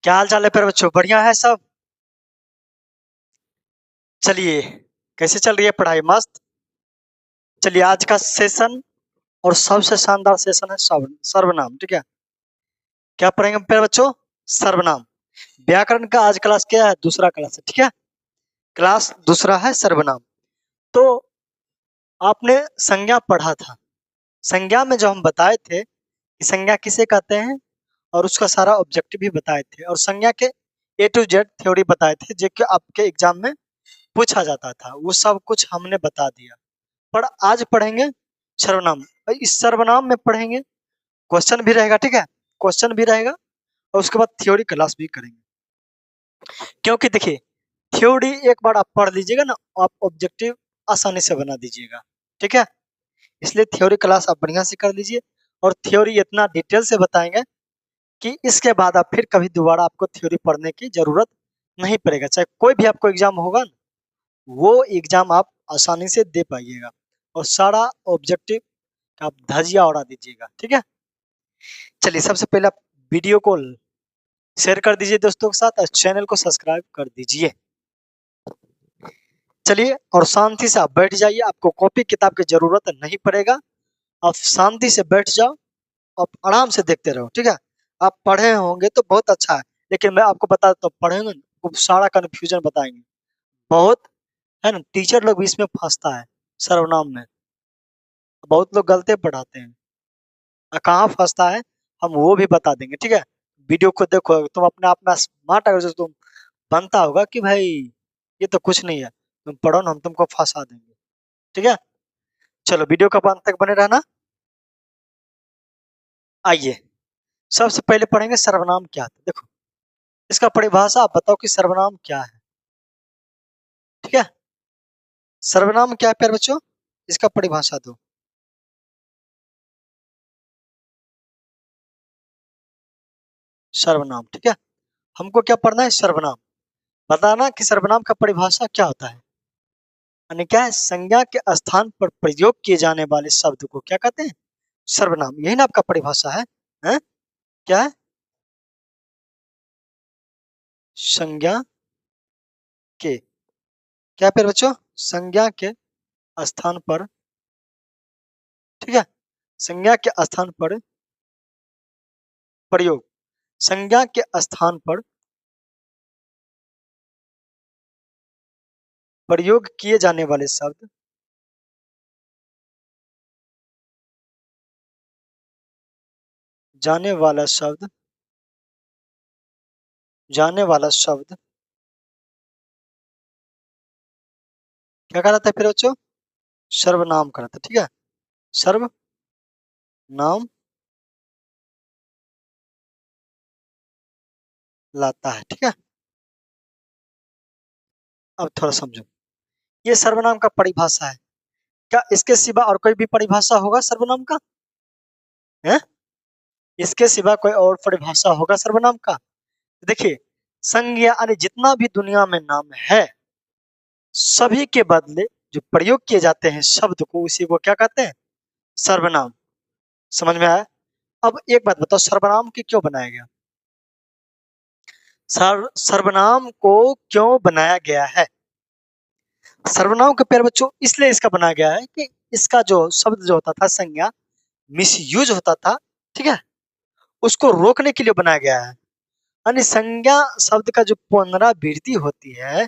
क्या हाल चाल है प्यारे बच्चों? बढ़िया है सब। चलिए, कैसे चल रही है पढ़ाई? मस्त। चलिए, आज का सेशन और सबसे शानदार सेशन है सर्वनाम। ठीक है, क्या पढ़ेंगे प्यारे बच्चों? सर्वनाम। व्याकरण का आज क्लास क्या है? दूसरा क्लास है। ठीक है, क्लास दूसरा है सर्वनाम। तो आपने संज्ञा पढ़ा था। संज्ञा में जो हम बताए थे कि संज्ञा किसे कहते हैं और उसका सारा ऑब्जेक्टिव भी बताए थे, और संज्ञा के A to Z थ्योरी बताए थे जो कि आपके एग्जाम में पूछा जाता था। वो सब कुछ हमने बता दिया। पर आज पढ़ेंगे सर्वनाम। और इस सर्वनाम में पढ़ेंगे, क्वेश्चन भी रहेगा। ठीक है, क्वेश्चन भी रहेगा और उसके बाद थ्योरी क्लास भी करेंगे। क्योंकि देखिए, थ्योरी एक बार आप पढ़ लीजिएगा ना, आप ऑब्जेक्टिव आसानी से बना दीजिएगा। ठीक है, इसलिए थ्योरी क्लास आप बढ़िया से कर लीजिए, और थ्योरी इतना डिटेल से बताएंगे कि इसके बाद आप फिर कभी दोबारा आपको थ्योरी पढ़ने की जरूरत नहीं पड़ेगा। चाहे कोई भी आपको एग्जाम होगा ना, वो एग्जाम आप आसानी से दे पाइएगा, और सारा ऑब्जेक्टिव आप धजिया उड़ा दीजिएगा। ठीक है, चलिए, सबसे पहले आप वीडियो को शेयर कर दीजिए दोस्तों के साथ, और चैनल को सब्सक्राइब कर दीजिए। चलिए, और शांति से आप बैठ जाइए। आपको कॉपी किताब की जरूरत नहीं पड़ेगा। आप शांति से बैठ जाओ, आप आराम से देखते रहो। ठीक है, आप पढ़े होंगे तो बहुत अच्छा है, लेकिन मैं आपको बता देता हूँ, पढ़ेंगे ना तो सारा कंफ्यूजन बताएंगे बहुत, है ना। टीचर लोग भी इसमें फंसता है सर्वनाम में, बहुत लोग गलती पढ़ाते हैं। कहाँ फंसता है हम वो भी बता देंगे। ठीक है, वीडियो को देखो, तुम अपने आप में स्मार्ट अगर जो तुम बनता होगा कि भाई ये तो कुछ नहीं है, तुम पढ़ो ना, हम तुमको फंसा देंगे। ठीक है, चलो वीडियो का अंत तक बने रहना। आइए, सबसे पहले पढ़ेंगे सर्वनाम क्या था। देखो, इसका परिभाषा आप बताओ कि सर्वनाम क्या है। ठीक है, सर्वनाम क्या है प्यारे बच्चों? इसका परिभाषा दो। सर्वनाम। ठीक है, हमको क्या पढ़ना है? सर्वनाम। बताना कि सर्वनाम का परिभाषा क्या होता है। यानी क्या है? संज्ञा के स्थान पर प्रयोग किए जाने वाले शब्द को क्या कहते हैं? सर्वनाम। यही ना आपका परिभाषा है, हैं? क्या है? संज्ञा के, क्या फिर बच्चों? संज्ञा के स्थान पर। ठीक है, संज्ञा के स्थान पर प्रयोग। संज्ञा के स्थान पर प्रयोग किए जाने वाले शब्द, जाने वाला शब्द, जाने वाला शब्द क्या कहलाता है फिर बच्चों? सर्वनाम कहलाता है। ठीक है, सर्वनाम लाता है। ठीक है, अब थोड़ा समझो, ये सर्वनाम का परिभाषा है। क्या इसके सिवा और कोई भी परिभाषा होगा सर्वनाम का? है, इसके सिवा कोई और परिभाषा होगा सर्वनाम का? देखिए, संज्ञा यानी जितना भी दुनिया में नाम है, सभी के बदले जो प्रयोग किए जाते हैं शब्द को, उसी को क्या कहते हैं? सर्वनाम। समझ में आया? अब एक बात बताओ, सर्वनाम की क्यों बनाया गया? सर्वनाम को क्यों बनाया गया है? सर्वनाम के प्यारे बच्चों इसलिए इसका बनाया गया है कि इसका जो शब्द जो होता था संज्ञा, मिसयूज होता था। ठीक है, उसको रोकने के लिए बनाया गया है। यानी संज्ञा शब्द का जो पुनरावृत्ति होती है,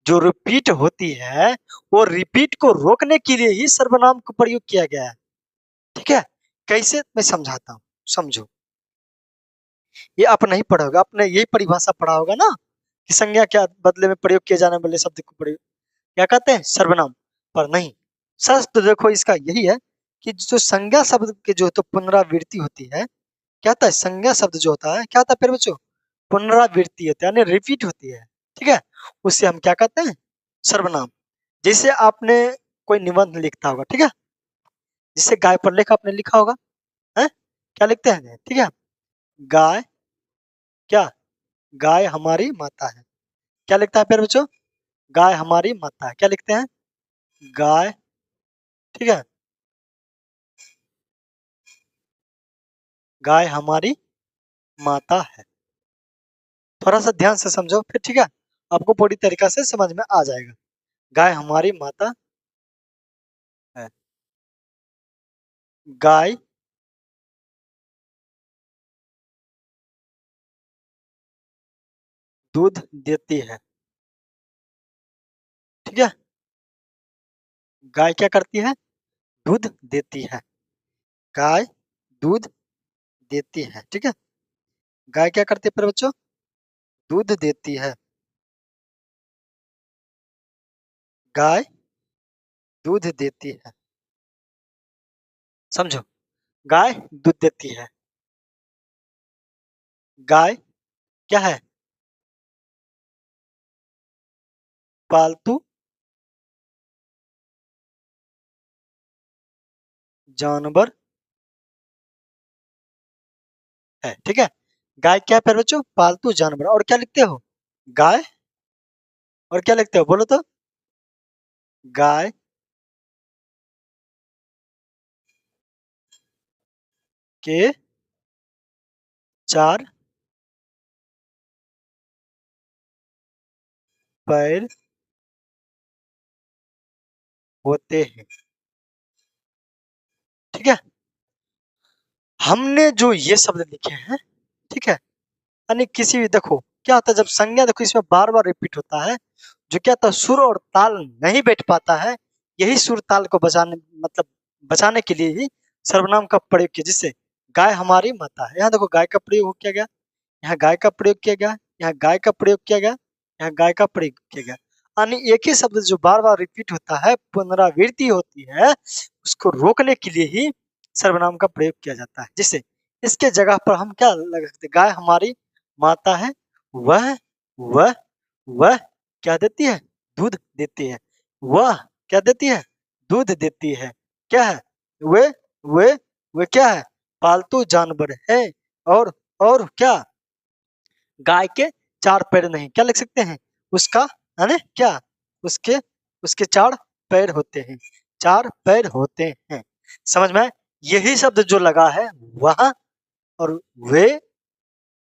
जो रिपीट होती है, वो रिपीट को रोकने के लिए ही सर्वनाम का प्रयोग किया गया है। ठीक है, कैसे मैं समझाता हूँ, समझो। ये आप नहीं पढ़ा होगा, आपने यही परिभाषा पढ़ा होगा ना कि संज्ञा के बदले में प्रयोग किए जाने वाले शब्द को प्रयोग क्या कहते हैं? सर्वनाम। पर नहीं, सच तो देखो इसका यही है कि जो संज्ञा शब्द की जो तो पुनरावृत्ति होती है, क्या होता है? संज्ञा शब्द जो होता है क्या होता है फिर बच्चों? पुनरावृत्ति होती है, यानी रिपीट होती है। ठीक है, उससे हम क्या कहते हैं? सर्वनाम। जैसे आपने कोई निबंध लिखता होगा, ठीक है, जिससे गाय पर लेख आपने लिखा होगा, है, क्या लिखते हैं? ठीक है, गाय, क्या, गाय हमारी माता है। क्या लिखता है फिर बच्चों? गाय हमारी माता है। क्या लिखते हैं? गाय, ठीक है, गाय हमारी माता है। थोड़ा सा ध्यान से समझो फिर, ठीक है, आपको पूरी तरीका से समझ में आ जाएगा। गाय हमारी माता है। गाय दूध देती है, ठीक है। गाय क्या करती है? दूध देती है। गाय दूध देती है, ठीक है। गाय क्या करती है फिर बच्चों? दूध देती है। गाय दूध देती है, समझो। गाय दूध देती है। गाय क्या है? पालतू जानवर है, ठीक है। गाय क्या है फिर बच्चों? पालतू जानवर। और क्या लिखते हो? गाय, और क्या लिखते हो बोलो तो? गाय के चार पैर होते हैं, ठीक है। हमने जो ये शब्द लिखे हैं, ठीक है, यानी किसी भी, देखो क्या होता है जब संज्ञा, देखो इसमें बार बार रिपीट होता है, जो क्या होता है सुर और ताल नहीं बैठ पाता है, यही सुर ताल को बचाने, मतलब बचाने के लिए ही सर्वनाम का प्रयोग किया। जिससे गाय हमारी माता है, यहाँ देखो गाय का प्रयोग किया गया, यहाँ गाय का प्रयोग किया गया, यहाँ गाय का प्रयोग किया गया, यहाँ गाय का प्रयोग किया गया। यानी एक ही शब्द जो बार बार रिपीट होता है, पुनरावृत्ति होती है, उसको रोकने के लिए ही सर्वनाम का प्रयोग किया जाता है। जिससे इसके जगह पर हम क्या लगा सकते, गाय हमारी माता है, वह वह वह क्या देती है? दूध देती है। वह क्या देती है? दूध देती है। क्या है? वे वे वे क्या है? पालतू जानवर है। और क्या? गाय के चार पैर नहीं, क्या लिख सकते हैं? उसका, है ना, क्या? उसके उसके चार पैर होते हैं, चार पैर होते हैं। समझ में आए? यही शब्द जो लगा है, वह और वे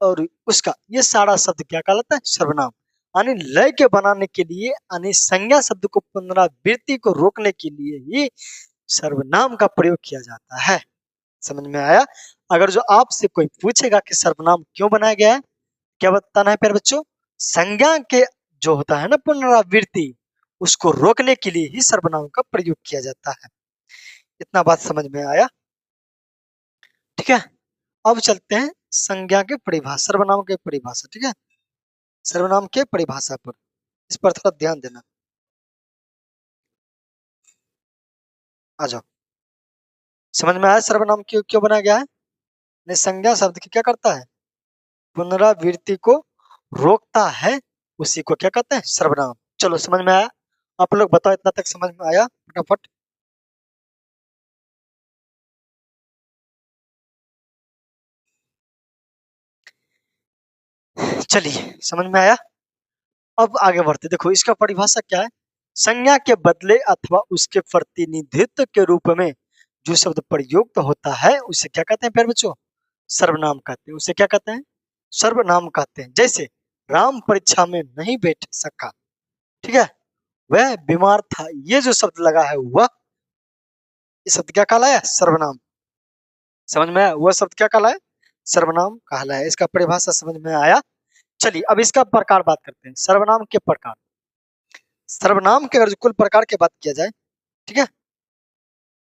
और उसका, ये सारा शब्द क्या कहलाता है? सर्वनाम। यानी लय के बनाने के लिए, यानी संज्ञा शब्द को पुनरावृत्ति को रोकने के लिए ही सर्वनाम का प्रयोग किया जाता है। समझ में आया? अगर जो आपसे कोई पूछेगा कि सर्वनाम क्यों बनाया गया है, क्या बताना है प्यारे बच्चों? संज्ञा के जो होता है ना पुनरावृत्ति, उसको रोकने के लिए ही सर्वनाम का प्रयोग किया जाता है। इतना बात समझ में आया? ठीक है। अब चलते हैं संज्ञा के परिभाषा, सर्वनाम के परिभाषा, ठीक है। सर्वनाम के परिभाषा पर, इस पर थोड़ा ध्यान देना। आ जाओ, समझ में आया सर्वनाम क्यों क्यों बनाया गया है? संज्ञा शब्द की क्या करता है? पुनरावृत्ति को रोकता है, उसी को क्या कहते हैं? सर्वनाम। चलो समझ में आया? आप लोग बताओ, इतना तक समझ में आया? फटाफट। चलिए, समझ में आया? अब आगे बढ़ते, देखो इसका परिभाषा क्या है। संज्ञा के बदले अथवा उसके प्रतिनिधित्व के रूप में जो शब्द प्रयुक्त होता है, उसे क्या कहते हैं प्यारे बच्चों? सर्वनाम कहते हैं। उसे क्या कहते हैं? सर्वनाम कहते हैं। जैसे राम परीक्षा में नहीं बैठ सका, ठीक है, वह बीमार था, ये जो शब्द लगा है, वह, ये शब्द क्या कहलाया है? सर्वनाम। समझ में आया? वह शब्द क्या कहलाया है? सर्वनाम कहलाया है। इसका परिभाषा समझ में आया? चलिए अब इसका प्रकार बात करते हैं, सर्वनाम के प्रकार। सर्वनाम के अगर कुल प्रकार की बात किया जाए, ठीक है,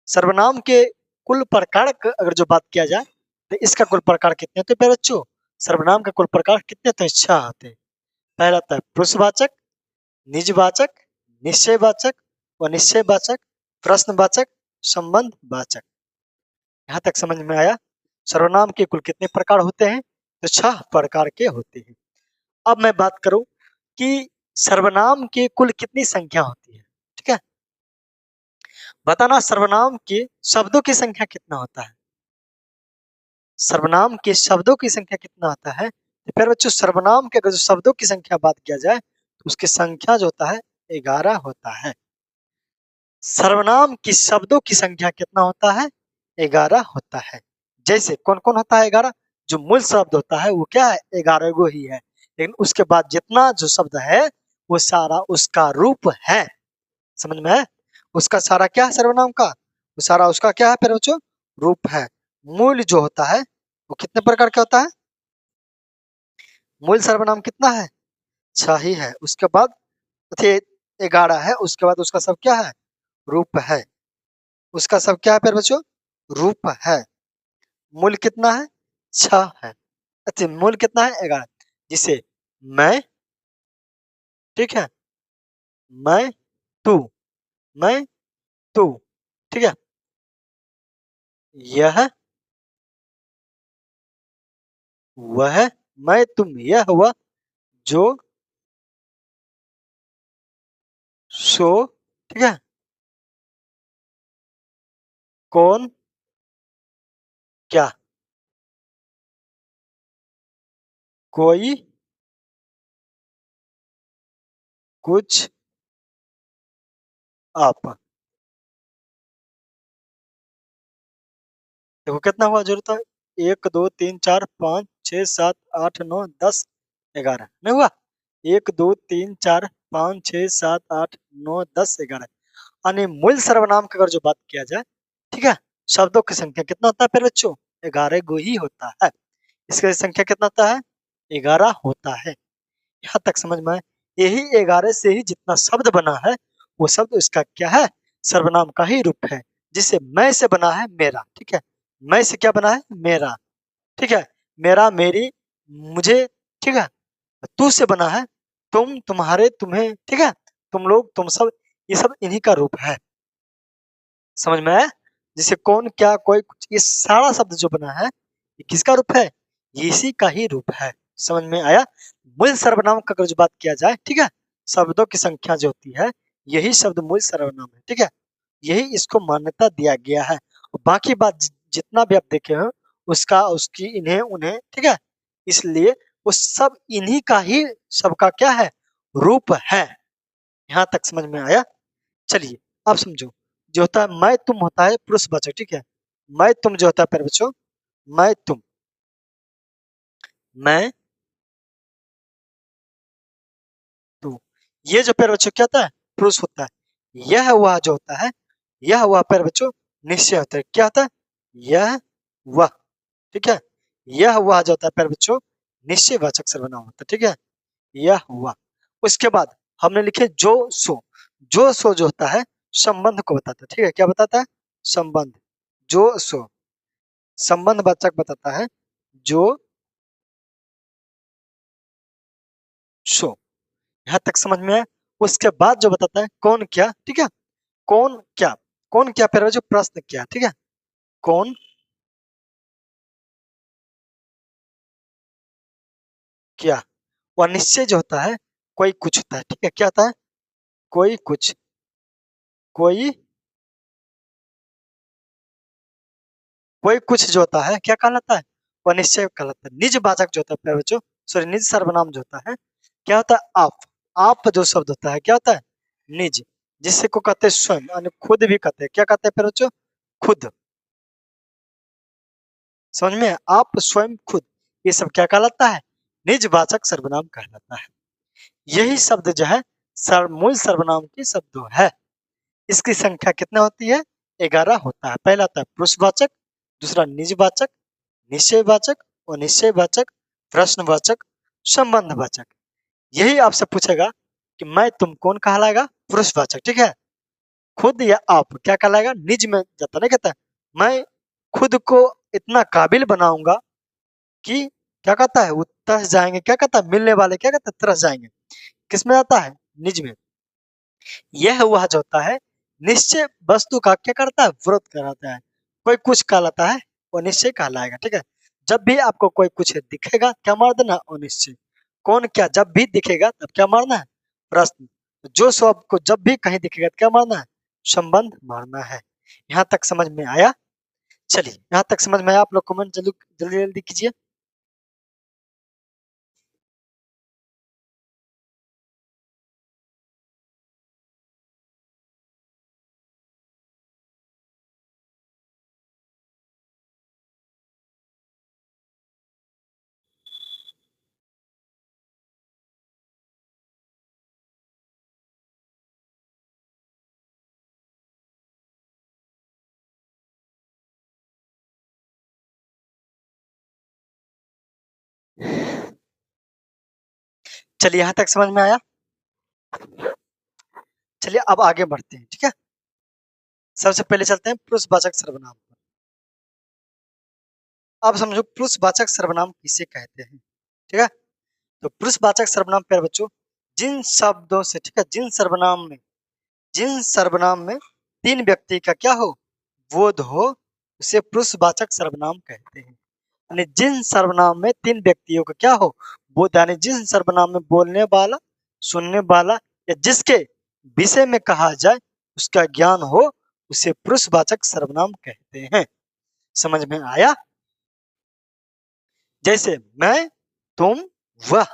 सर्वनाम के कुल प्रकार अगर जो बात किया जाए, तो इसका कुल प्रकार कितने होते हैं बच्चों? सर्वनाम के कुल प्रकार कितने होते हैं? 6 होते हैं। पहला होता है पुरुषवाचक, निजवाचक, निश्चयवाचक, अनिश्चयवाचक, प्रश्नवाचक, संबंधवाचक। यहाँ तक समझ में आया? सर्वनाम के कुल कितने प्रकार होते हैं? तो 6 प्रकार के होते हैं। अब मैं बात करूं कि सर्वनाम के कुल कितनी संख्या होती है, ठीक है। बताना सर्वनाम के शब्दों की संख्या कितना होता है? सर्वनाम के शब्दों की संख्या कितना होता है? तो फिर बच्चों सर्वनाम के अगर जो शब्दों की संख्या बात किया जाए, तो उसकी संख्या जो होता है 11 होता है। सर्वनाम की शब्दों की संख्या कितना होता है? 11 होता है। जैसे कौन कौन होता है 11? जो मूल शब्द होता है वो क्या है? 11 गो ही है। लेकिन उसके बाद जितना जो शब्द है वो सारा उसका रूप है। समझ में है? उसका सारा क्या है सर्वनाम का? वो सारा उसका क्या है फिर बच्चों? रूप है। मूल जो होता है वो कितने प्रकार का होता है? मूल सर्वनाम कितना है? 6 ही है। उसके बाद थे 11 है। उसके बाद उसका सब क्या है? रूप है। उसका सब क्या है फिर बच्चों? रूप है। मूल कितना है? 6 है। अच्छा मूल कितना है? 11। जिसे मैं, ठीक है, मैं, तू, मैं, तू, ठीक है, यह, वह, मैं, तुम, यह हुआ, जो, सो, ठीक है, कौन, क्या, कोई, कुछ, आप। देखो कितना हुआ जरूरत है? 1 2 3 4 5 6 7 8 9 10 नहीं हुआ? 1 2 3 4 5 6 7 8 9 10 11। यानी मूल सर्वनाम की अगर जो बात किया जाए, ठीक है, शब्दों की संख्या कितना होता है फिर बच्चों? 11 गो ही होता है। इसका संख्या कितना होता है? 11 होता है। यहाँ तक समझ में आए? यही 11 से ही जितना शब्द बना है वो शब्द उसका क्या है? सर्वनाम का ही रूप है। जिसे मैं से बना है मेरा, ठीक है, मैं से क्या बना है? मेरा, ठीक है, मेरा, मेरी, मुझे, ठीक है, तू से बना है तुम, तुम्हारे, तुम्हें, ठीक है, तुम लोग, तुम सब, ये सब इन्हीं का रूप है। समझ में आया? जैसे कौन, क्या, कोई, कुछ, ये सारा शब्द जो बना है ये किसका रूप है? ये इसी का ही रूप है। समझ में आया? मूल सर्वनाम का अगर जो बात किया जाए, ठीक है, शब्दों की संख्या जो होती है यही शब्द मूल सर्वनाम है, ठीक है, यही इसको मान्यता दिया गया है। बाकी बात जितना भी आप देखे हो उसका, उसकी, इन्हें, उन्हें, ठीक है, इसलिए वो सब इन्हीं का ही, सबका क्या है? रूप है। यहाँ तक समझ में आया? चलिए अब समझो। जो होता है मैं तुम होता है पुरुषवाचक, ठीक है, मैं तुम जो होता है प्यारे बच्चों, मैं तुम, मैं, तू, ये जो प्यारे बच्चों क्या होता है? पुरुष होता है। यह वह जो होता है, यह वह प्यारे बच्चों निश्चय होता है। क्या होता है? यह वह, ठीक है, यह वह जो होता है प्यारे बच्चों निश्चयवाचक सर्वनाम होता है, ठीक है, यह हुआ। उसके बाद हमने लिखे जो सो। जो सो जो होता है संबंध को बताता है, ठीक है, क्या बताता है? संबंध। जो सो संबंध वाचक बताता है। जो सो, यहाँ तक समझ में आया? उसके बाद जो बताता है कौन क्या, ठीक है, कौन क्या, कौन क्या फिर जो प्रश्न क्या, ठीक है, कौन क्या। और निश्चय जो होता है कोई कुछ होता है, ठीक है, क्या होता है? कोई कुछ, कोई, कोई कुछ जो होता है क्या कहलाता है? वो निश्चय कहलाता है। निज वाचक जो होता है प्यारे बच्चों, सॉरी निज सर्वनाम जो होता है क्या होता है? आप जो शब्द होता है क्या होता है? निज। जिससे को कहते हैं स्वयं, यानी खुद भी कहते हैं, क्या कहते हैं प्यारे बच्चों? खुद। समझ में है? आप, स्वयं, खुद, ये सब क्या कहलाता है? निजवाचक सर्वनाम कहलाता है। यही शब्द जो है मूल सर्वनाम की शब्द है। इसकी संख्या कितना होती है? 11 होता है। पहला होता है पुरुषवाचक, दूसरा निजवाचक, निश्चयवाचक, और निश्चयवाचक, प्रश्नवाचक, संबंधवाचक। यही आपसे पूछेगा कि मैं तुम कौन कहलाएगा? पुरुषवाचक, ठीक है, खुद या आप क्या कहलाएगा? निज में जाता नहीं कहता है मैं खुद को इतना काबिल बनाऊंगा कि, क्या कहता है, वो तरस जाएंगे, क्या कहता है, मिलने वाले क्या कहता है, तरस जाएंगे। किसमें आता है? निज में। यह वह जो होता है निश्चय वस्तु का क्या करता है? विरोध कराता है। कोई कुछ कहलाता है वो निश्चय कहलाएगा, ठीक है। जब भी आपको कोई कुछ दिखेगा क्या मार देना? अनिश्चय। कौन क्या जब भी दिखेगा तब क्या मारना है? प्रश्न। जो सो आपको जब भी कहीं दिखेगा तो क्या मारना है? संबंध मारना है। यहाँ तक समझ में आया? चलिए यहाँ तक समझ में आया? आप लोग कमेंट जल्दी जल्दी जल्दी कीजिए। चलिए यहां तक समझ में आया। चलिए अब आगे बढ़ते हैं, ठीक है। सबसे पहले चलते हैं पुरुषवाचक सर्वनाम पर। अब समझो पुरुषवाचक सर्वनाम किसे कहते हैं, ठीक है। तो पुरुषवाचक सर्वनाम प्यारे बच्चों, जिन शब्दों से, ठीक है, जिन सर्वनाम में तीन व्यक्ति का क्या हो, बोध हो, उसे पुरुषवाचक सर्वनाम कहते हैं। यानी जिन सर्वनाम में तीन व्यक्तियों का क्या हो, बोध, यानी जिन सर्वनाम में बोलने वाला, सुनने वाला या जिसके विषय में कहा जाए उसका ज्ञान हो, उसे पुरुषवाचक सर्वनाम कहते हैं। समझ में आया। जैसे मैं, तुम, वह,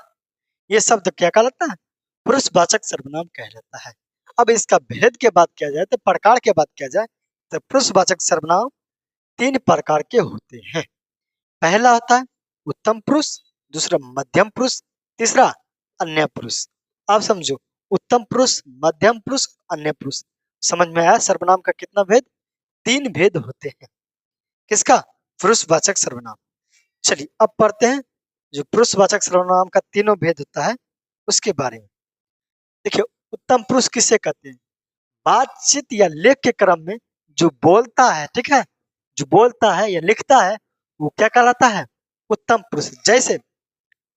ये शब्द क्या कहलाता है, पुरुषवाचक सर्वनाम कहलाता है। अब इसका भेद के बात किया जाए, तो प्रकार के बात किया जाए, तो पुरुषवाचक सर्वनाम तीन प्रकार के होते हैं। पहला होता है उत्तम पुरुष, दूसरा मध्यम पुरुष, तीसरा अन्य पुरुष। आप समझो, उत्तम पुरुष, मध्यम पुरुष, अन्य पुरुष। समझ में आया सर्वनाम का कितना भेद, तीन भेद होते हैं। किसका, पुरुषवाचक सर्वनाम। चलिए अब पढ़ते हैं जो पुरुषवाचक सर्वनाम का तीनों भेद होता है उसके बारे में। देखिए, उत्तम पुरुष किसे कहते हैं, बातचीत या लेख के क्रम में जो बोलता है, ठीक है, जो बोलता है या लिखता है, वो क्या कहलाता है, उत्तम पुरुष। जैसे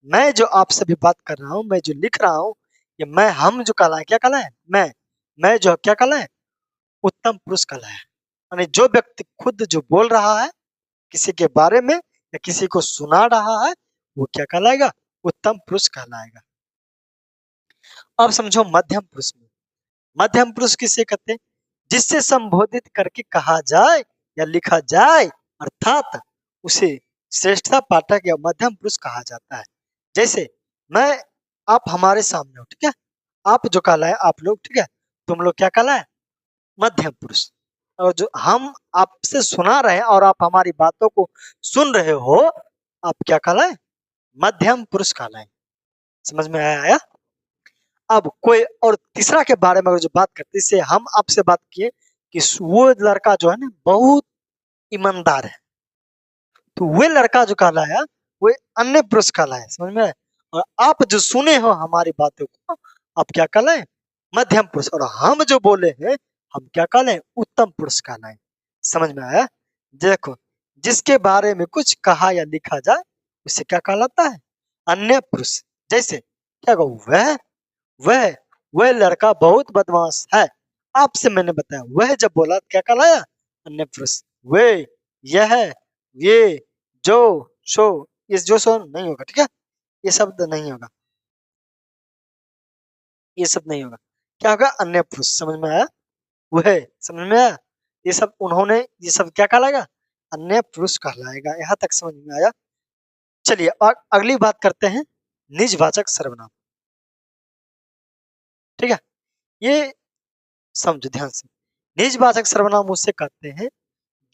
मैं जो आपसे भी बात कर रहा हूँ, मैं जो लिख रहा हूँ, ये मैं, हम जो कहलाए, क्या कहलाए, मैं जो क्या कहलाए, उत्तम पुरुष कहलाए। यानी जो व्यक्ति खुद जो बोल रहा है किसी के बारे में या किसी को सुना रहा है, वो क्या कहलाएगा, उत्तम पुरुष कहलाएगा। अब समझो मध्यम पुरुष में, मध्यम पुरुष किसे कहते हैं, जिससे संबोधित करके कहा जाए या लिखा जाए, अर्थात उसे श्रेष्ठता पाठक या मध्यम पुरुष कहा जाता है। जैसे मैं, आप हमारे सामने हो, ठीक है, आप जो कहलाए, आप लोग, ठीक है, तुम लोग क्या कहलाए, मध्यम पुरुष। और जो हम आपसे सुना रहे हैं और आप हमारी बातों को सुन रहे हो, आप क्या कहलाए, मध्यम पुरुष कहलाए। समझ में आया। अब कोई और तीसरा के बारे में अगर जो बात करते, इससे हम आपसे बात किए कि वो लड़का जो है ना बहुत ईमानदार है, तो वो लड़का जो कहलाया वो अन्य पुरुष कहलाया। समझ में आया? और आप जो सुने हो हमारी बातों को, आप क्या कहलाए, मध्यम पुरुष। और हम जो बोले हैं, हम क्या कहलाए, उत्तम पुरुष कहलाए। समझ में आया। देखो, जिसके बारे में कुछ कहा या लिखा जाए उसे क्या कहलाता है, अन्य पुरुष। जैसे क्या कहूँ, वह वह लड़का बहुत बदमाश है, आपसे मैंने बताया, वह जब बोला क्या कहलाया, अन्य पुरुष। वे, यह, ये, जो, सो, इस जो सो नहीं होगा, ठीक है, ये शब्द नहीं होगा, ये शब्द नहीं होगा, क्या होगा, अन्य पुरुष। समझ में आया, वह, समझ में आया, ये सब उन्होंने, ये सब क्या कहलाएगा, अन्य पुरुष कहलाएगा। यहाँ तक समझ में आया। चलिए अगली बात करते हैं निजवाचक सर्वनाम, ठीक है। ये समझो ध्यान से, निजवाचक सर्वनाम उससे कहते हैं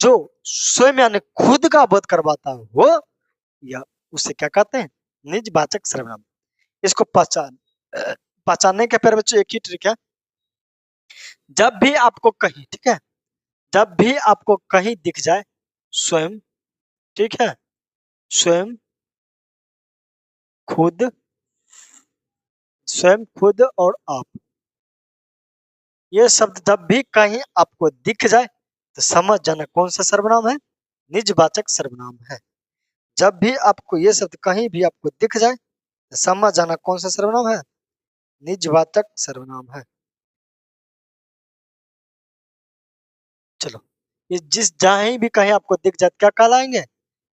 जो स्वयं यानी खुद का बोध करवाता हो, या उसे क्या कहते हैं, निजवाचक सर्वनाम। इसको पहचानने के पैर बच्चों एक ही ट्रिक है, जब भी आपको कहीं, ठीक है, जब भी आपको कहीं दिख जाए स्वयं, ठीक है, स्वयं, खुद, स्वयं, खुद और आप, ये शब्द जब भी कहीं आपको दिख जाए तो समझ जाना कौन सा सर्वनाम है, निजवाचक सर्वनाम है। जब भी आपको ये शब्द कहीं भी आपको दिख जाए तो समझ जाना कौन सा सर्वनाम है, निजवाचक सर्वनाम है। चलो, ये जिस जहां भी कहीं आपको दिख जाए क्या कहलाएंगे,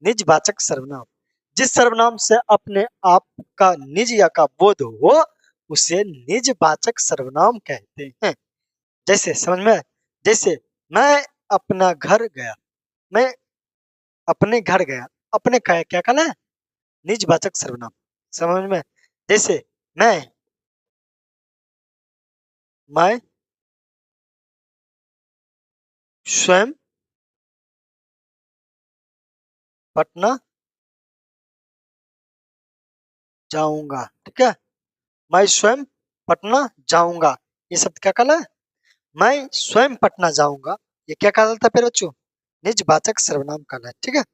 निजवाचक सर्वनाम। जिस सर्वनाम से अपने आप का निज या का बोध हो उसे निजवाचक सर्वनाम कहते हैं। जैसे समझ में आया? जैसे मैं अपना घर गया, मैं अपने घर गया, अपने क्या क्या कहना है, निजवाचक सर्वनाम। समझ में? जैसे मैं स्वयं पटना जाऊंगा, ठीक है, मैं स्वयं पटना जाऊंगा, ये शब्द क्या कहला है, मैं स्वयं पटना जाऊंगा, ये क्या कहलाता है फिर बच्चों, निजवाचक सर्वनाम कहला है, ठीक है।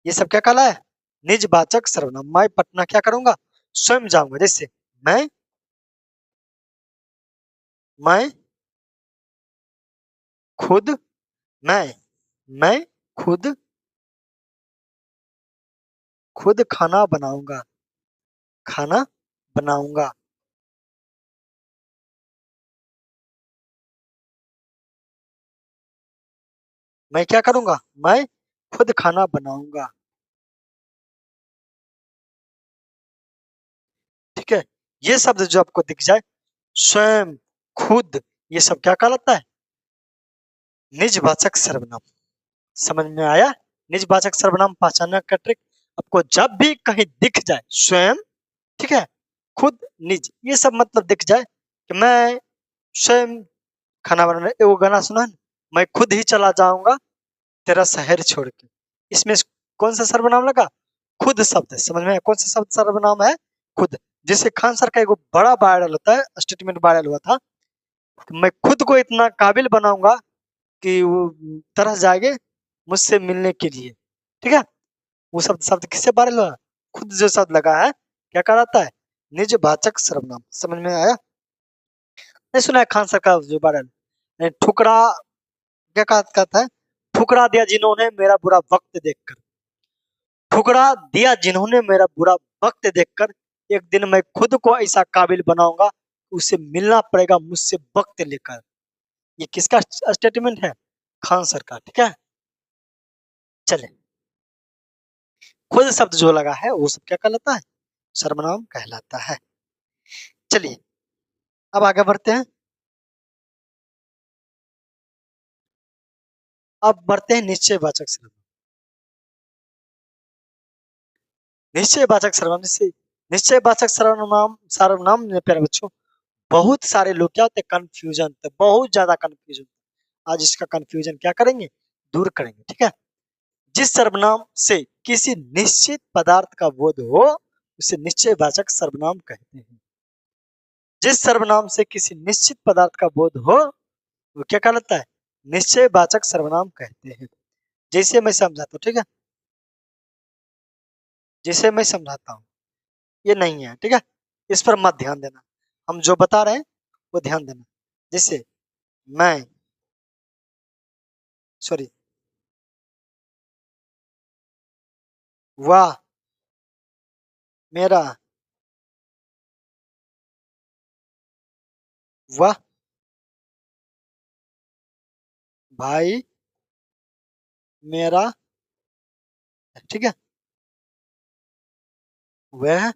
ये सब क्या कहला है, निजवाचक सर्वनाम। मैं पटना क्या करूंगा, स्वयं जाऊंगा। जैसे मैं खुद, मैं खुद खाना बनाऊंगा, खाना बनाऊंगा। मैं क्या करूंगा, मैं खुद खाना बनाऊंगा। ठीक है, ये शब्द जो आपको दिख जाए, स्वयं, खुद, ये सब क्या कहलाता है, निजवाचक सर्वनाम। समझ में आया। निजवाचक सर्वनाम पहचानने का ट्रिक, आपको जब भी कहीं दिख जाए स्वयं, ठीक है, खुद, निज, ये सब मतलब दिख जाए कि मैं स्वयं खाना बनाने, वो गाना सुना है ना, मैं खुद ही चला जाऊंगा तेरा शहर छोड़ के, इसमें कौन सा सर्वनाम लगा, खुद शब्द है। समझ में आया? कौन सा शब्द सर्वनाम है, खुद। जैसे खान सर का एक बड़ा वायरल होता है, स्टेटमेंट वायरल हुआ था, मैं खुद को इतना काबिल बनाऊंगा कि वो तरस जाएंगे मुझसे मिलने के लिए। ठीक है, वो शब्द शब्द किससे वायरल हुआ, खुद जो शब्द लगा है, क्या कहलाता है, निजवाचक सर्वनाम। समझ में आया। नहीं सुना है खान सर का जो वायरल, ठुकरा, क्या कहता है, ठुकरा दिया जिन्होंने मेरा बुरा वक्त देखकर, ठुकरा दिया जिन्होंने मेरा बुरा वक्त देखकर, एक दिन मैं खुद को ऐसा काबिल बनाऊंगा, उसे मिलना पड़ेगा मुझसे वक्त लेकर। ये किसका स्टेटमेंट है, खान सर का। ठीक है, चले, खुद शब्द जो लगा है वो सब क्या कहलाता है, सर्वनाम कहलाता है। चलिए अब आगे बढ़ते हैं। अब बढ़ते हैं निश्चयवाचक सर्वनाम। निश्चयवाचक सर्वनाम, जैसे निश्चयवाचक सर्वनाम, सर्वनाम में प्यारे बच्चों बहुत सारे लोग क्या होते हैं, कंफ्यूजन, बहुत ज्यादा कंफ्यूजन। आज इसका कंफ्यूजन क्या करेंगे, दूर करेंगे। ठीक है, जिस सर्वनाम से किसी निश्चित पदार्थ का बोध हो उसे निश्चयवाचक सर्वनाम कहते हैं। जिस सर्वनाम से किसी निश्चित पदार्थ का बोध हो वो क्या कहलाता है, निश्चयवाचक सर्वनाम कहते हैं। जैसे मैं समझाता हूँ, ठीक है, जैसे मैं समझाता हूँ, ये नहीं है, ठीक है, इस पर मत ध्यान देना, हम जो बता रहे हैं वो ध्यान देना। जैसे मैं, सॉरी, वाह मेरा, वाह भाई मेरा, ठीक है, वह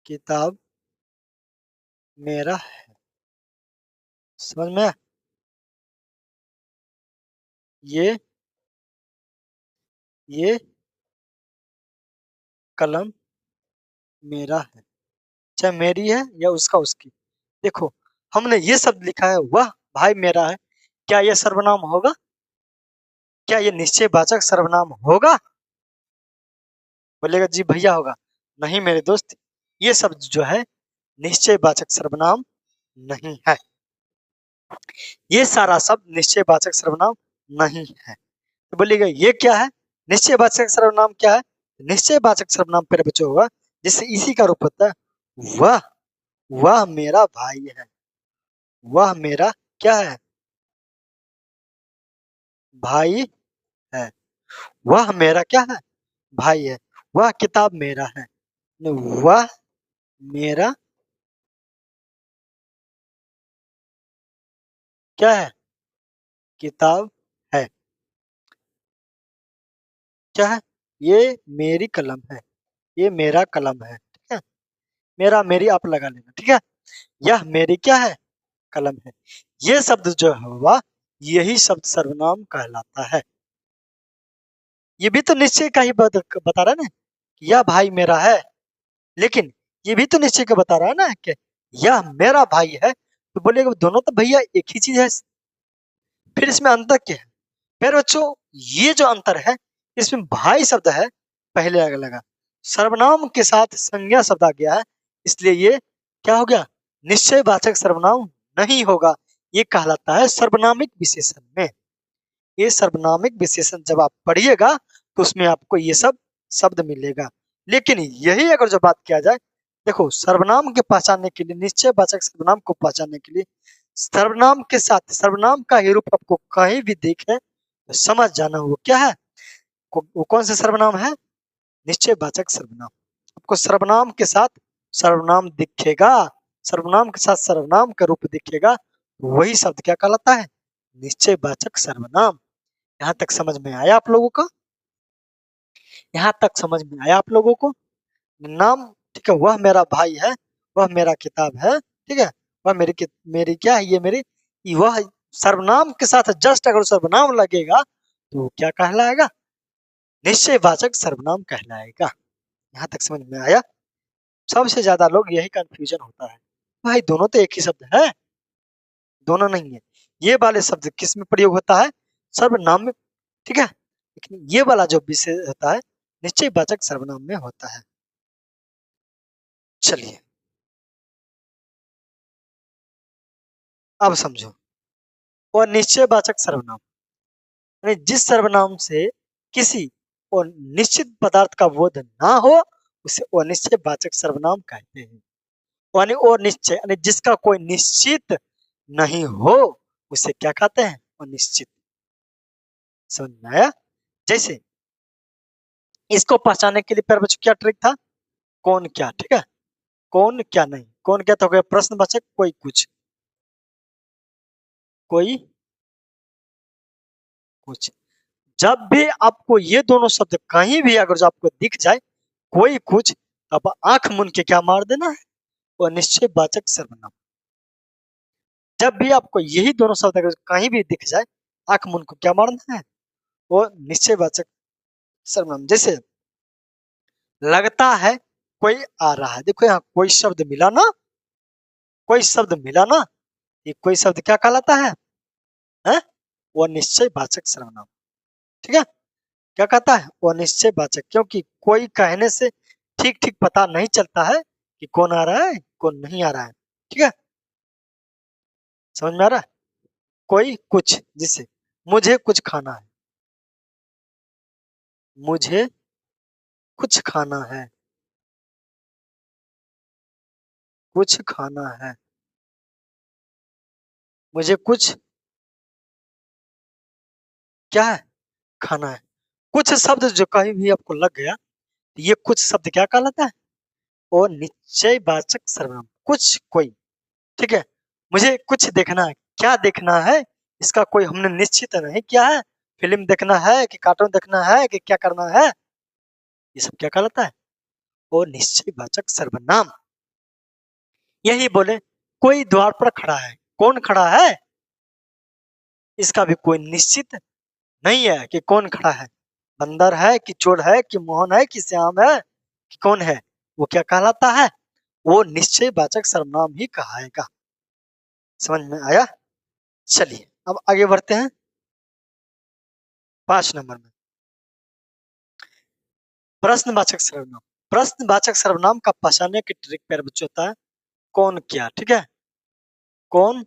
किताब मेरा, समझ में आया? ये ये कलम मेरा है, चाहे मेरी है या उसका उसकी। देखो हमने ये शब्द लिखा है, वह भाई मेरा है, क्या ये सर्वनाम होगा, क्या ये निश्चयवाचक सर्वनाम होगा, बोलेगा जी भैया होगा। नहीं मेरे दोस्त, ये शब्द जो है निश्चयवाचक सर्वनाम नहीं है, ये सारा शब्द निश्चयवाचक सर्वनाम नहीं है। तो बोलिएगा ये क्या है, निश्चयवाचक सर्वनाम क्या है, निश्चयवाचक सर्वनाम पहले बच्चों होगा जिससे इसी का रूप होता है, वह, वह मेरा भाई है, वह मेरा क्या है, भाई है, वह मेरा क्या है, भाई है, वह किताब मेरा है, वह मेरा क्या है, किताब है, क्या है, ये मेरी कलम है, ये मेरा कलम है। ठीक है, मेरा मेरी आप लगा लेना। ठीक है, यह मेरी क्या है, कलम है। ये शब्द जो हुआ यही शब्द सर्वनाम कहलाता है। ये भी तो निश्चय का ही बता रहा है ना, यह भाई मेरा है, लेकिन ये भी तो निश्चय का बता रहा है ना कि यह मेरा भाई है, तो बोलेगा दोनों तो भैया एक ही चीज है, फिर इसमें अंतर क्या है। फिर बच्चों ये जो अंतर है, इसमें भाई शब्द है पहले आगे लगा, सर्वनाम के साथ संज्ञा शब्द आ गया है, इसलिए ये क्या हो गया, निश्चयवाचक सर्वनाम नहीं होगा, ये कहलाता है सर्वनामिक विशेषण में। ये सर्वनामिक विशेषण जब आप पढ़िएगा तो उसमें आपको ये सब शब्द मिलेगा। लेकिन यही अगर जो बात किया जाए, देखो सर्वनाम के पहचानने के लिए, निश्चयवाचक सर्वनाम को पहचानने के लिए सर्वनाम के साथ सर्वनाम का ही रूप आपको कहीं भी दिखे तो समझ जाना वो क्या है, वो कौन सा सर्वनाम है, निश्चयवाचक सर्वनाम। आपको सर्वनाम के साथ सर्वनाम दिखेगा, सर्वनाम के साथ सर्वनाम का रूप दिखेगा, वही शब्द क्या कहलाता है, निश्चयवाचक सर्वनाम। यहाँ तक समझ में आया आप लोगों को, यहाँ तक समझ में आया आप लोगों को। नाम, ठीक है, वह मेरा भाई है, वह मेरा किताब है, ठीक है, वह मेरी क्या है, ये मेरी, वह सर्वनाम के साथ जस्ट अगर सर्वनाम लगेगा तो क्या कहलाएगा, निश्चयवाचक सर्वनाम कहलाएगा। यहाँ तक समझ में आया। सबसे ज्यादा लोग यही कंफ्यूजन होता है, भाई दोनों तो एक ही शब्द है, दोनों नहीं है। ये वाले शब्द किस में प्रयोग होता है, सर्वनाम में, ठीक है, लेकिन ये वाला जो विशेष होता है निश्चयवाचक सर्वनाम में होता है। चलिए अब समझो, और निश्चयवाचक सर्वनाम यानी जिस सर्वनाम से किसी और निश्चित पदार्थ का बोध ना हो उसे अनिश्चयवाचक सर्वनाम कहते हैं। यानी और निश्चय यानी जिसका कोई निश्चित नहीं हो उसे क्या कहते हैं, अनिश्चित। समझ में आया। जैसे इसको पहचानने के लिए प्यारे बच्चों क्या ट्रिक था, कौन क्या, ठीक है, कौन क्या नहीं, कौन क्या तो हो गया प्रश्नवाचक, कोई कुछ, कोई कुछ। जब भी आपको ये दोनों शब्द कहीं भी अगर जो आपको दिख जाए, कोई कुछ, अब आंख मुन के क्या मार देना है, वो निश्चयवाचक सर्वनाम। जब भी आपको यही दोनों शब्द अगर कहीं भी दिख जाए, आंख मुन को क्या मारना है, वो निश्चयवाचक सर्वनाम। जैसे लगता है कोई आ रहा है, देखो यहाँ कोई शब्द मिला ना, कोई शब्द मिला ना, ये कोई शब्द क्या कहलाता है? वो निश्चयवाचक सर्वनाम, ठीक है। क्या कहता है, वो निश्चयवाचक, क्योंकि कोई कहने से ठीक ठीक पता नहीं चलता है कि कौन आ रहा है कौन नहीं आ रहा है, ठीक है, समझ में आ रहा है। कोई कुछ, जिसे मुझे कुछ खाना है, मुझे कुछ खाना है, कुछ खाना है, मुझे कुछ क्या है, खाना है। कुछ शब्द जो कहीं भी आपको लग गया तो ये कुछ शब्द क्या कहलाता है, वो निश्चयवाचक सर्वनाम। कुछ कोई, ठीक है, मुझे कुछ देखना है, क्या देखना है, इसका कोई हमने निश्चित नहीं किया है, फिल्म देखना है कि कार्टून देखना है कि क्या करना है, ये सब क्या कहलाता है, वो निश्चयवाचक सर्वनाम। यही बोले कोई द्वार पर खड़ा है, कौन खड़ा है, इसका भी कोई निश्चित नहीं है कि कौन खड़ा है, बंदर है कि चोर है कि मोहन है कि श्याम है कि कौन है, वो क्या कहलाता है, वो निश्चयवाचक सर्वनाम ही कहाएगा। समझ में आया। चलिए अब आगे बढ़ते हैं 5 नंबर में, प्रश्नवाचक सर्वनाम। प्रश्नवाचक सर्वनाम का पहचानने की ट्रिक प्यारे बच्चों होता है कौन क्या, ठीक है, कौन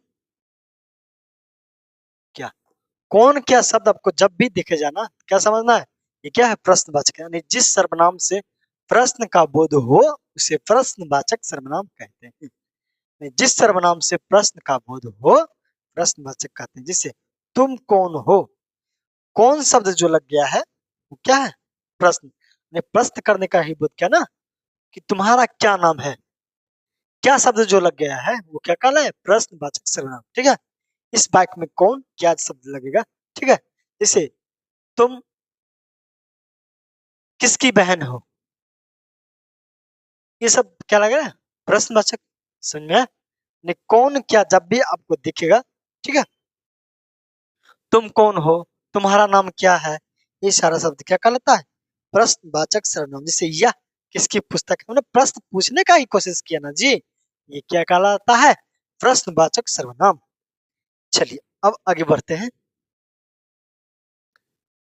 क्या। कौन क्या शब्द आपको जब भी दिखे जाना क्या समझना है, ये क्या है, प्रश्नवाचक, यानी जिस सर्वनाम से प्रश्न का बोध हो उसे प्रश्नवाचक सर्वनाम कहते हैं। जिस सर्वनाम से प्रश्न का बोध हो प्रश्नवाचक कहते हैं। जिसे तुम कौन हो, कौन शब्द जो लग गया है वो क्या है, प्रश्न, प्रश्न करने का ही बोध क्या ना, कि तुम्हारा क्या नाम है, क्या शब्द जो लग गया है वो क्या कहला है, प्रश्नवाचक सर्वनाम, ठीक है। इस वाक्य में कौन क्या शब्द लगेगा, ठीक है। जैसे तुम किसकी बहन हो, ये सब क्या लग रहा है, प्रश्नवाचक। समझ में आया? नहीं, कौन क्या जब भी आपको दिखेगा, ठीक है, तुम कौन हो, तुम्हारा नाम क्या है, ये सारा शब्द क्या कहलाता है, प्रश्नवाचक सर्वनाम। जैसे यह किसकी पुस्तक है, मतलब प्रश्न पूछने का ही कोशिश किया ना जी, ये क्या कहलाता है, प्रश्नवाचक सर्वनाम। चलिए अब आगे बढ़ते हैं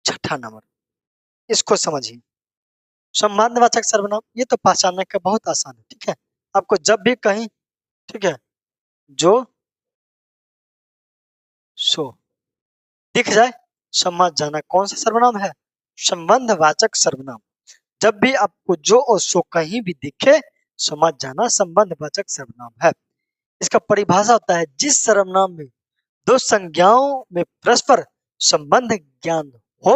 6 नंबर, इसको समझिए। संबंधवाचक सर्वनाम, ये तो पहचानने का बहुत आसान है, ठीक है। आपको जब भी कहीं, ठीक है, जो सो दिख जाए, समझ जाना कौन सा सर्वनाम है? संबंधवाचक सर्वनाम। जब भी आपको जो और सो कहीं भी दिखे, समझ जाना संबंधवाचक सर्वनाम है। इसका परिभाषा होता है जिस सर्वनाम में दो संज्ञाओं में परस्पर संबंध ज्ञान हो,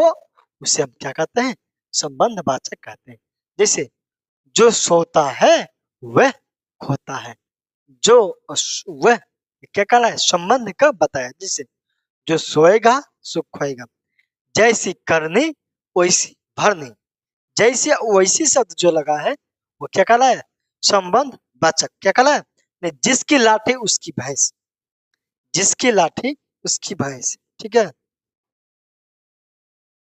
उसे हम क्या कहते हैं? संबंधवाचक कहते हैं। जैसे जो सोता है वह खोता है। जो वह क्या कहला है? संबंध का बताया। जैसे जो सोएगा सो खोएगा। जैसी करनी वैसी भरनी। जैसे वैसी शब्द जो लगा है वो क्या कहला है? संबंध वाचक। क्या कहला है? नहीं, जिसकी लाठी उसकी भैंस। जिसकी लाठी उसकी भैंस। ठीक है,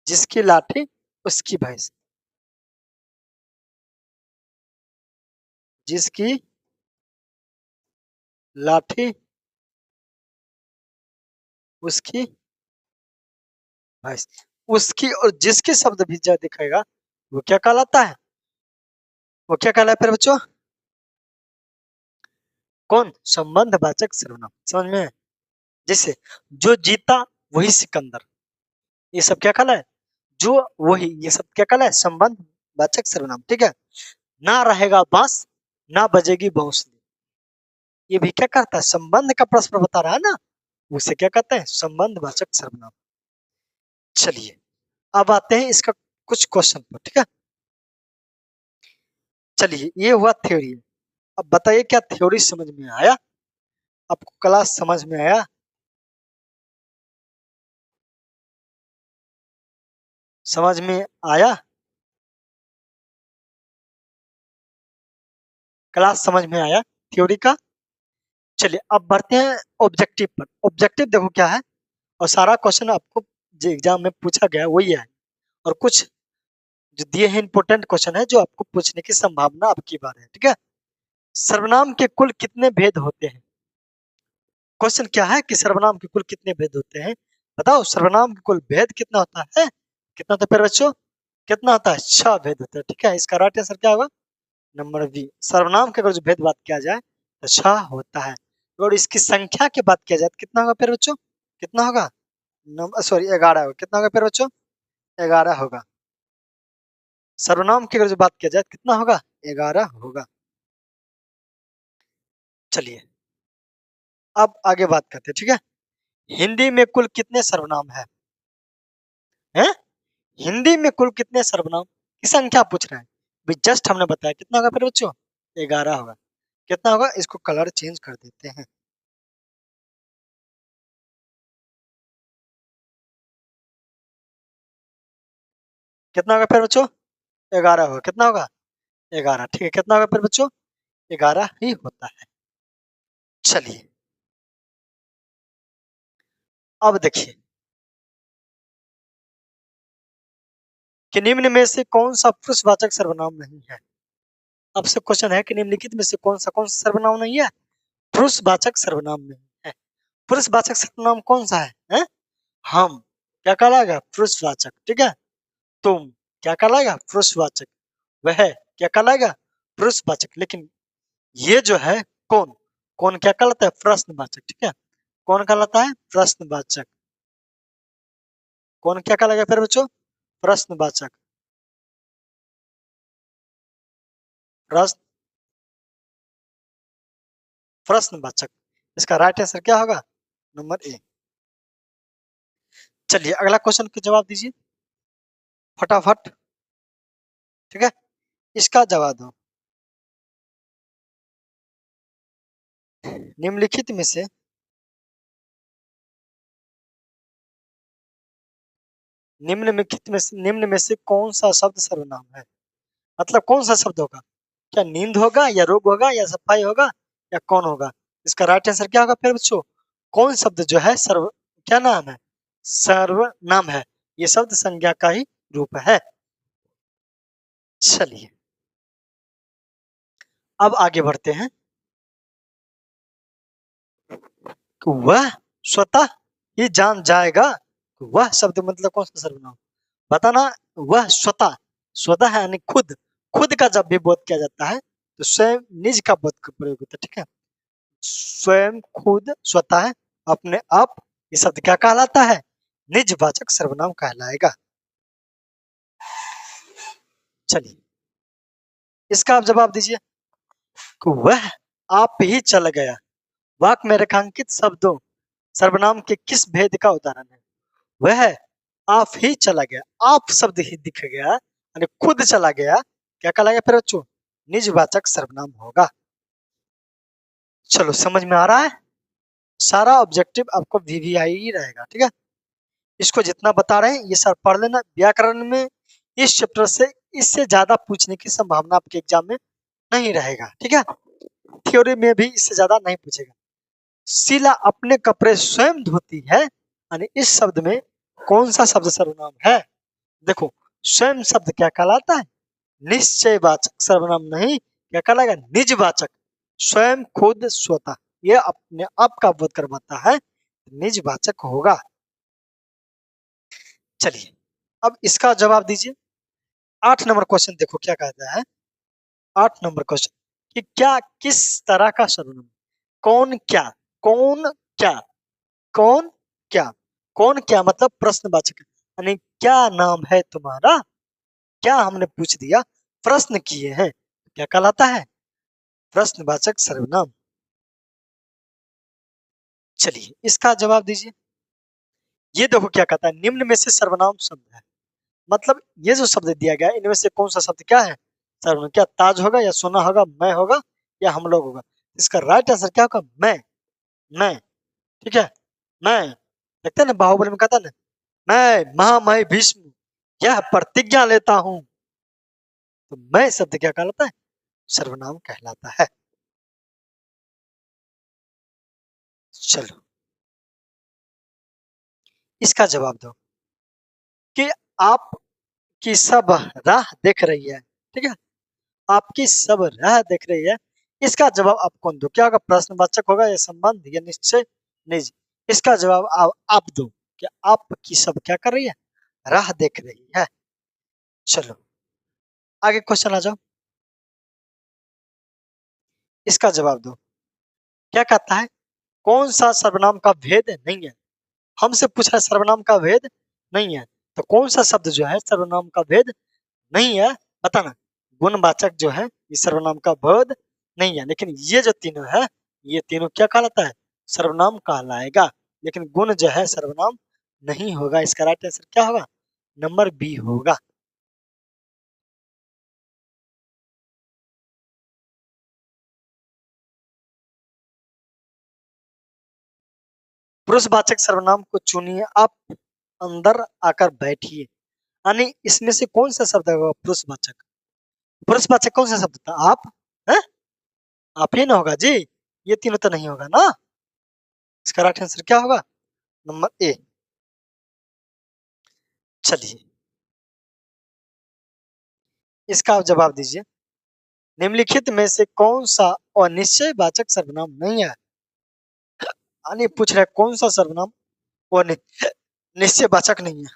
जिसकी लाठी उसकी भैंस। जिसकी लाठी उसकी भैंस। उसकी और जिसकी शब्द भी जो दिखेगा वो क्या कहलाता है? वो क्या कहला है फिर बच्चों? कौन? संबंधवाचक सर्वनाम। समझ में है? जैसे जो जीता वही सिकंदर। ये सब क्या कहला है? जो वही, ये सब क्या कहला है? संबंध वाचक सर्वनाम। ठीक है। ना रहेगा बांस, ना बजेगी बांसुरी। ये भी क्या करता है? संबंध का प्रश्न बता रहा है ना, उसे क्या कहते हैं? संबंध वाचक सर्वनाम। चलिए अब आते हैं इसका कुछ क्वेश्चन पर। ठीक है, चलिए ये हुआ थ्योरी। अब बताइए क्या थ्योरी समझ में आया? आपको क्लास समझ में आया? समझ में आया? क्लास समझ में आया थ्योरी का? चलिए अब बढ़ते हैं ऑब्जेक्टिव पर। ऑब्जेक्टिव देखो क्या है, और सारा क्वेश्चन आपको जो एग्जाम में पूछा गया वही है, और कुछ जो दिए हैं इंपॉर्टेंट क्वेश्चन है जो आपको पूछने की संभावना अब की बार है। ठीक है। सर्वनाम के कुल कितने भेद होते हैं? क्वेश्चन क्या है कि सर्वनाम के कुल कितने भेद होते हैं? बताओ सर्वनाम के कुल भेद कितना होता है? कितना होता है प्यारे बच्चों? कितना होता है? 6 भेद होता है। ठीक है, इसका राइट आंसर क्या होगा? Number B. सर्वनाम के अगर जो भेद बात किया जाए तो 6 होता है। और इसकी संख्या की बात किया जाए तो कितना होगा प्यारे बच्चों? कितना होगा? सॉरी 11 होगा। कितना होगा प्यारे बच्चों? 11 होगा। सर्वनाम की अगर जो बात किया जाए तो कितना होगा? 11 होगा। चलिए अब आगे बात करते हैं। ठीक है, हिंदी में कुल कितने सर्वनाम है? हैं? हिंदी में कुल कितने सर्वनाम की संख्या पूछ रहे हैं? भी जस्ट हमने बताया कितना होगा फिर बच्चों? 11 होगा। कितना होगा? इसको कलर चेंज कर देते हैं। कितना होगा फिर बच्चों? 11 होगा। कितना होगा? 11। ठीक है, कितना होगा फिर बच्चों? 11 ही होता है। चलिए अब देखिए कि निम्न में से कौन सा पुरुषवाचक सर्वनाम नहीं है? आपसे क्वेश्चन है कि निम्नलिखित में से कौन सा सर्वनाम नहीं है? पुरुषवाचक सर्वनाम नहीं है। पुरुषवाचक सर्वनाम कौन सा है? हम क्या कहलाएगा? पुरुषवाचक। ठीक है, तुम क्या कहलाएगा? पुरुषवाचक। वह क्या कहलाएगा? पुरुषवाचक। लेकिन ये जो है कौन, कौन क्या कहलाता है? प्रश्नवाचक। ठीक है, कौन कहलाता है? प्रश्नवाचक। कौन क्या कहलाएगा फिर बच्चों? प्रश्नवाचक। प्रश्न प्रश्नवाचक। इसका राइट आंसर क्या होगा? Number A. चलिए अगला क्वेश्चन का जवाब दीजिए फटाफट। ठीक है, इसका जवाब दो। निम्नलिखित में से निम्न में से कौन सा शब्द सर्वनाम है? मतलब कौन सा शब्द होगा? क्या नींद होगा या रोग होगा या सफाई होगा या कौन होगा? इसका राइट आंसर क्या होगा फिर बच्चों? कौन शब्द जो है सर्व क्या नाम है? सर्वनाम है। ये शब्द संज्ञा का ही रूप है। चलिए अब आगे बढ़ते हैं। वह स्वतः ही जान जाएगा। वह शब्द मतलब कौन सा सर्वनाम? बताना। वह स्वतः, स्वतः है यानी खुद। खुद का जब भी बोध किया जाता है तो स्वयं निज का बोध का प्रयोग होता है। ठीक है, स्वयं, खुद, स्वतः, अपने आप, ये शब्द क्या कहलाता है? निजवाचक सर्वनाम कहलाएगा। चलिए इसका आप जवाब दीजिए कि वह आप ही चल गया वाक्य में रेखांकित शब्दों सर्वनाम के किस भेद का उदाहरण है? वह आप ही चला गया, आप शब्द ही दिख गया यानी खुद चला गया, क्या कहलाएगा फिर बच्चों? निजवाचक सर्वनाम होगा। चलो समझ में आ रहा है? सारा ऑब्जेक्टिव आपको वीवीआई ही रहेगा, ठीक है। इसको जितना बता रहे हैं ये सर पढ़ लेना। व्याकरण में इस चैप्टर से इससे ज्यादा पूछने की संभावना आपके एग्जाम में नहीं रहेगा, ठीक है। थ्योरी में भी इससे ज्यादा नहीं पूछेगा। शीला अपने कपड़े स्वयं धोती है यानी इस शब्द में कौन सा शब्द सर्वनाम है? देखो स्वयं शब्द क्या कहलाता है? निश्चयवाचक सर्वनाम नहीं, क्या कहलाएगा? निजवाचक। स्वयं, खुद, स्वतः, ये अपने आप का बोध करवाता है, निजवाचक होगा। चलिए अब इसका जवाब दीजिए। 8 नंबर क्वेश्चन देखो क्या कहता है। 8 नंबर क्वेश्चन कि क्या किस तरह का सर्वनाम? कौन क्या? कौन क्या? कौन क्या? कौन क्या मतलब प्रश्नवाचक यानी क्या नाम है तुम्हारा? क्या हमने पूछ दिया, प्रश्न किए हैं, क्या कहलाता है? प्रश्नवाचक सर्वनाम। चलिए इसका जवाब दीजिए। ये देखो क्या कहता है, निम्न में से सर्वनाम शब्द है, मतलब ये जो शब्द दिया गया है इनमें से कौन सा शब्द क्या है सर्वनाम? क्या ताज होगा या सोना होगा, मैं होगा या हम लोग होगा? इसका राइट आंसर क्या होगा? मैं, ठीक है। मैं देखते हैं ना बाहुबली में कहता है ना, मैं महामय भीष्म यह प्रतिज्ञा लेता हूं, तो मैं शब्द क्या कहलाता है? सर्वनाम कहलाता है। चलो इसका जवाब दो कि आपकी सब राह देख रही है, ठीक है। आपकी सब राह देख रही है, इसका जवाब आप कौन दो? क्या होगा? प्रश्नवाचक होगा या संबंध या निश्चय निज? इसका जवाब आप दो कि आपकी सब क्या कर रही है? राह देख रही है। चलो आगे क्वेश्चन आ जाओ, इसका जवाब दो। क्या कहता है? कौन सा सर्वनाम का भेद नहीं है? हमसे पूछ रहा है सर्वनाम का भेद नहीं है, तो कौन सा शब्द जो है सर्वनाम का भेद नहीं है? बताना। गुणवाचक जो है ये सर्वनाम का भेद नहीं है, लेकिन ये जो तीनों है ये तीनों क्या कहलाता है? सर्वनाम कहलाएगा, लेकिन गुण जो है सर्वनाम नहीं होगा। इसका राइट आंसर क्या होगा? नंबर बी होगा। पुरुषवाचक सर्वनाम को चुनिए, आप अंदर आकर बैठिए, यानी इसमें से कौन सा शब्द होगा पुरुषवाचक? पुरुषवाचक कौन सा शब्द था? आप है? आप ही ना होगा जी, ये तीनों तो नहीं होगा ना। इसका राइट आंसर क्या होगा? Number A. चलिए इसका आप जवाब दीजिए। निम्नलिखित में से कौन सा अनिश्चयवाचक सर्वनाम नहीं है? यानी पूछ रहे कौन सा सर्वनाम वो निश्चयवाचक नहीं है?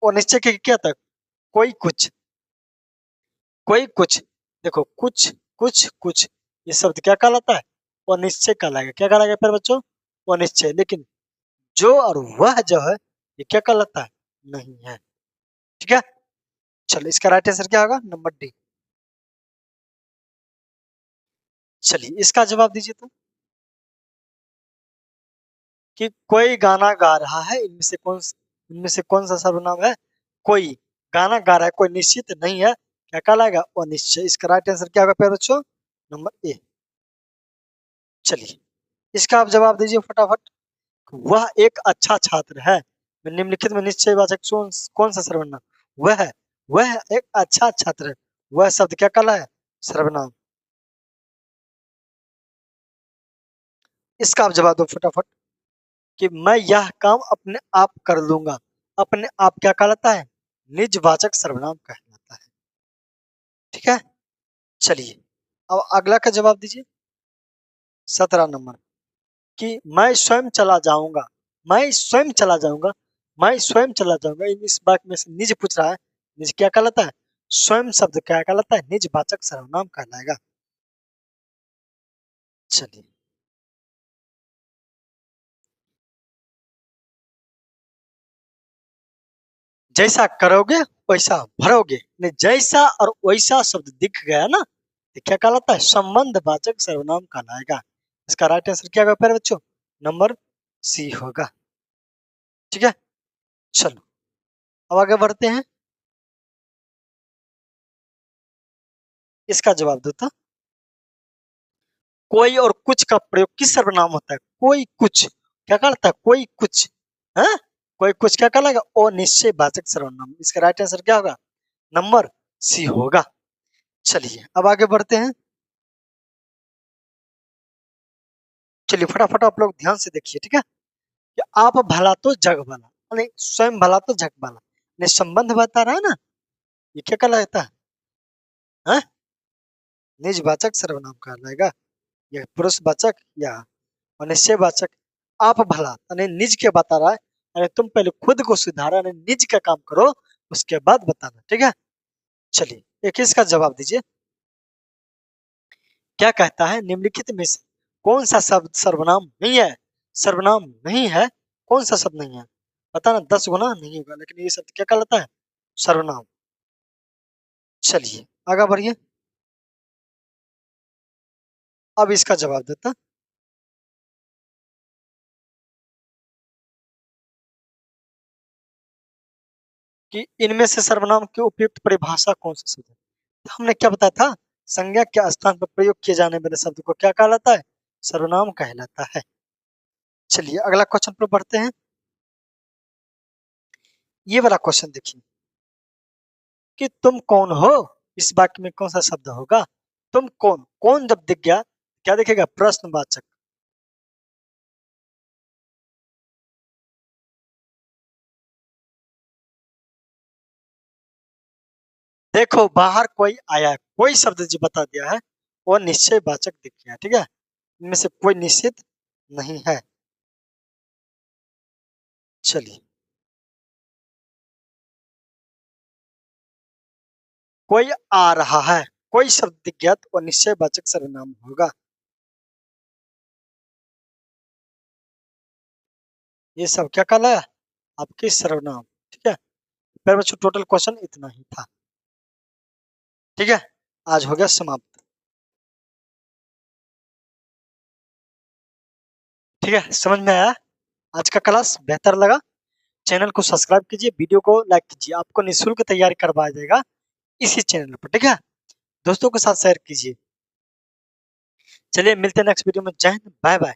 वो निश्चय के क्या तक? कोई कुछ, कोई कुछ, देखो कुछ कुछ कुछ, ये शब्द क्या कहलाता है? वो निश्चय कहलाएगा। क्या कहलाएगा फिर बच्चों? वो निश्चय। लेकिन जो और वह जो है ये क्या कहलाता है? नहीं है, ठीक है। चलो इसका राइट आंसर क्या होगा? Number D. चलिए इसका जवाब दीजिए तो कि कोई गाना गा रहा है, इनमें से कौन सा सर्वनाम है? कोई गाना गा रहा है, कोई निश्चित नहीं है, क्या कहलाएगा? अनिश्चय। इसका राइट आंसर क्या होगा प्यारे बच्चों? Number A. चलिए इसका आप जवाब दीजिए फटाफट। वह एक अच्छा छात्र है, निम्नलिखित में निश्चयवाचक कौन सा सर्वनाम? वह वह एक अच्छा छात्र है, वह शब्द क्या कहला है? सर्वनाम। इसका आप जवाब दो फटाफट कि मैं यह काम अपने आप कर लूंगा, अपने आप क्या कहलाता है? निजवाचक सर्वनाम कहलाता है, ठीक है। चलिए अब अगला का जवाब दीजिए। 17 नंबर कि मैं स्वयं चला जाऊंगा, मैं स्वयं चला जाऊंगा, मैं स्वयं चला जाऊंगा, इस बात में से निज पूछ रहा है, निज क्या कहलाता है? स्वयं शब्द क्या कहलाता है? निजवाचक सर्वनाम कहलाएगा। चलिए जैसा करोगे वैसा भरोगे, नहीं जैसा और वैसा शब्द दिख गया ना तो क्या कहलाता है, संबंधवाचक सर्वनाम कहलाएगा। इसका राइट आंसर क्या होगा प्यारे बच्चों, नंबर सी होगा। ठीक है, चलो अब आगे बढ़ते हैं। इसका जवाब दो तो, कोई और कुछ का प्रयोग किस सर्वनाम होता है, कोई कुछ क्या कहलाता है, कोई कुछ है, कोई कुछ क्या कहलाएगा, अनिश्चय वाचक सर्वनाम। इसका राइट आंसर क्या होगा, नंबर सी होगा। चलिए अब आगे बढ़ते हैं। चलिए फटाफट आप लोग ध्यान से देखिए, ठीक है, कि आप भला तो जग भला, नहीं स्वयं भला तो जग भला, नहीं संबंध बता रहा है ना, ये क्या कहलाता है, हाँ? निजवाचक सर्वनाम कहलाएगा, यह पुरुषवाचक या अनिश्चयवाचक। आप भला यानी निज के बता रहा है, यानी तुम पहले खुद को सुधारा, यानी निज का काम करो उसके बाद बताना, ठीक है। चलिए एक इसका जवाब दीजिए, क्या कहता है निम्नलिखित में से कौन सा शब्द सर्वनाम नहीं है, सर्वनाम नहीं है, कौन सा शब्द नहीं है, बताना 10 गुना नहीं होगा, लेकिन ये शब्द क्या कहलाता है, सर्वनाम। चलिए आगे बढ़िए, अब इसका जवाब देता, कि इनमें से सर्वनाम की उपयुक्त परिभाषा कौन सा शब्द है। तो हमने क्या बताया था, संज्ञा के स्थान पर प्रयोग किए जाने वाले शब्द को क्या कहलाता है, सर्वनाम कहलाता है। चलिए अगला क्वेश्चन पर बढ़ते हैं। ये वाला क्वेश्चन देखिए, कि तुम कौन हो, इस वाक्य में कौन सा शब्द होगा, तुम कौन, कौन जब दिख गया क्या दिखेगा, प्रश्नवाचक। देखो बाहर कोई आया है, कोई शब्द जो बता दिया है वो निश्चय वाचक दिख गया, ठीक है, इनमें से कोई निश्चित नहीं है। चलिए कोई आ रहा है, कोई शब्द दिख गया तो वो निश्चय वाचक सर्वनाम होगा। ये सब क्या कहलाया, आपके सर्वनाम, ठीक है। फिर बच्चों टोटल क्वेश्चन इतना ही था, ठीक है, आज हो गया समाप्त। ठीक है, समझ में आया, आज का क्लास बेहतर लगा, चैनल को सब्सक्राइब कीजिए, वीडियो को लाइक कीजिए, आपको निःशुल्क तैयारी करवाया जाएगा इसी चैनल पर, ठीक है, दोस्तों के साथ शेयर कीजिए। चलिए मिलते हैं नेक्स्ट वीडियो में, जय हिंद, बाय बाय।